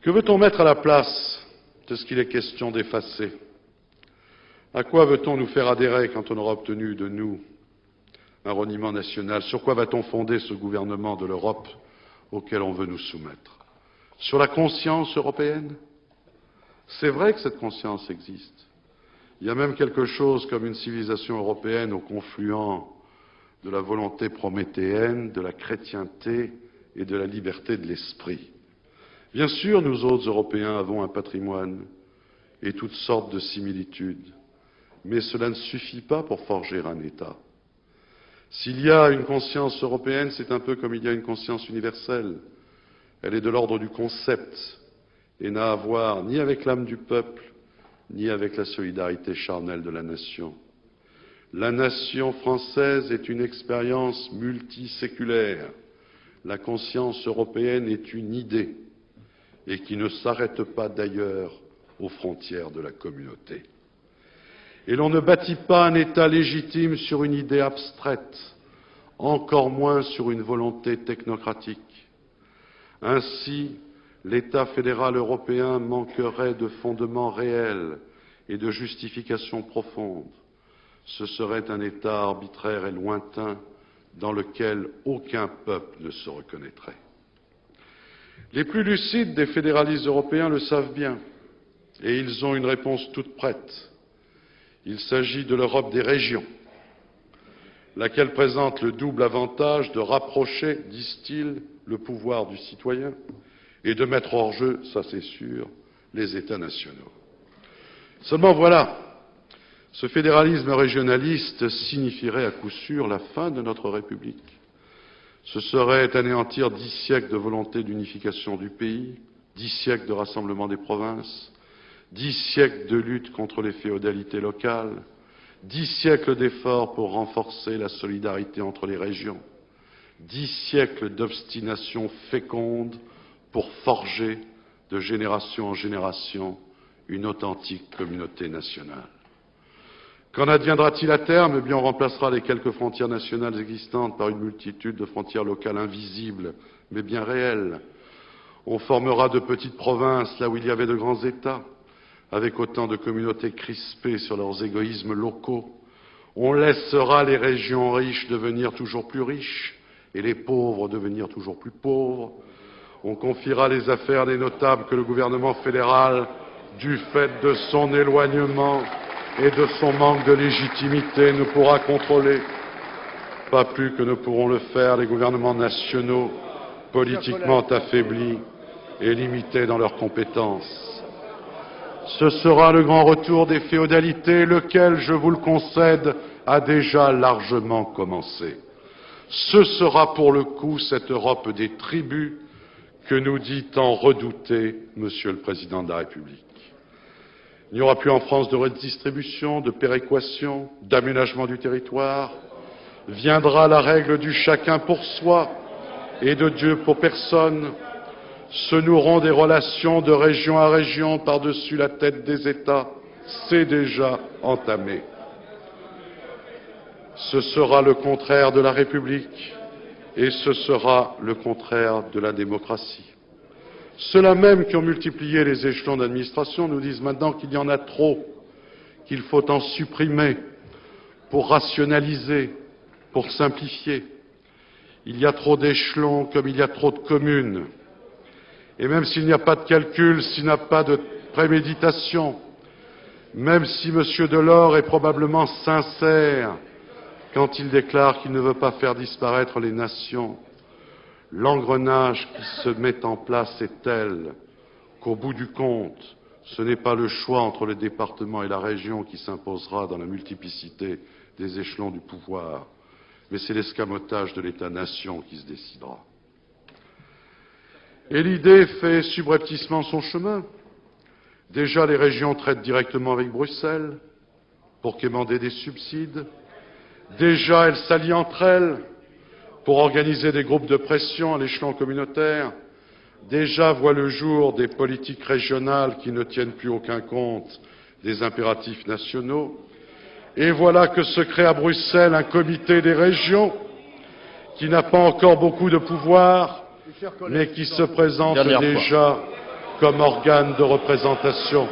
Que veut-on mettre à la place de ce qu'il est question d'effacer? À quoi veut-on nous faire adhérer quand on aura obtenu de nous un reniement national? Sur quoi va-t-on fonder ce gouvernement de l'Europe auquel on veut nous soumettre? Sur la conscience européenne? C'est vrai que cette conscience existe. Il y a même quelque chose comme une civilisation européenne au confluent de la volonté prométhéenne, de la chrétienté et de la liberté de l'esprit. Bien sûr, nous autres Européens avons un patrimoine et toutes sortes de similitudes, mais cela ne suffit pas pour forger un État. S'il y a une conscience européenne, c'est un peu comme il y a une conscience universelle. Elle est de l'ordre du concept et n'a à voir ni avec l'âme du peuple, ni avec la solidarité charnelle de la nation. La nation française est une expérience multiséculaire. La conscience européenne est une idée et qui ne s'arrête pas d'ailleurs aux frontières de la communauté. Et l'on ne bâtit pas un État légitime sur une idée abstraite, encore moins sur une volonté technocratique. Ainsi, l'État fédéral européen manquerait de fondements réels et de justifications profondes. Ce serait un État arbitraire et lointain dans lequel aucun peuple ne se reconnaîtrait. Les plus lucides des fédéralistes européens le savent bien, et ils ont une réponse toute prête. Il s'agit de l'Europe des régions, laquelle présente le double avantage de rapprocher, disent-ils, le pouvoir du citoyen et de mettre hors jeu, ça c'est sûr, les États nationaux. Seulement voilà, ce fédéralisme régionaliste signifierait à coup sûr la fin de notre République. Ce serait anéantir 10 siècles de volonté d'unification du pays, 10 siècles de rassemblement des provinces, 10 siècles de lutte contre les féodalités locales, 10 siècles d'efforts pour renforcer la solidarité entre les régions, 10 siècles d'obstination féconde pour forger de génération en génération une authentique communauté nationale. Qu'en adviendra-t-il à terme? Eh bien, on remplacera les quelques frontières nationales existantes par une multitude de frontières locales invisibles, mais bien réelles. On formera de petites provinces là où il y avait de grands États, avec autant de communautés crispées sur leurs égoïsmes locaux. On laissera les régions riches devenir toujours plus riches et les pauvres devenir toujours plus pauvres. On confiera les affaires des notables que le gouvernement fédéral, du fait de son éloignement et de son manque de légitimité, ne pourra contrôler, pas plus que ne pourront le faire les gouvernements nationaux, politiquement affaiblis et limités dans leurs compétences. Ce sera le grand retour des féodalités, lequel, je vous le concède, a déjà largement commencé. Ce sera pour le coup cette Europe des tribus que nous dit tant redouter Monsieur le Président de la République. Il n'y aura plus en France de redistribution, de péréquation, d'aménagement du territoire. Viendra la règle du chacun pour soi et de Dieu pour personne. Se noueront des relations de région à région par-dessus la tête des États. C'est déjà entamé. Ce sera le contraire de la République et ce sera le contraire de la démocratie. Ceux-là même qui ont multiplié les échelons d'administration nous disent maintenant qu'il y en a trop, qu'il faut en supprimer pour rationaliser, pour simplifier. Il y a trop d'échelons comme il y a trop de communes. Et même s'il n'y a pas de calcul, s'il n'y a pas de préméditation, même si M. Delors est probablement sincère quand il déclare qu'il ne veut pas faire disparaître les nations, l'engrenage qui se met en place est tel qu'au bout du compte, ce n'est pas le choix entre le département et la région qui s'imposera dans la multiplicité des échelons du pouvoir, mais c'est l'escamotage de l'État-nation qui se décidera. Et l'idée fait subrepticement son chemin. Déjà, les régions traitent directement avec Bruxelles pour quémander des subsides. Déjà, elles s'allient entre elles pour organiser des groupes de pression à l'échelon communautaire. Déjà voient le jour des politiques régionales qui ne tiennent plus aucun compte des impératifs nationaux. Et voilà que se crée à Bruxelles un comité des régions qui n'a pas encore beaucoup de pouvoir, mais qui se présente déjà comme organe de représentation.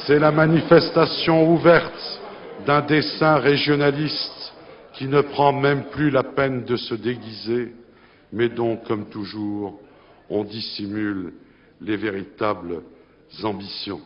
C'est la manifestation ouverte d'un dessein régionaliste qui ne prend même plus la peine de se déguiser, mais dont, comme toujours, on dissimule les véritables ambitions.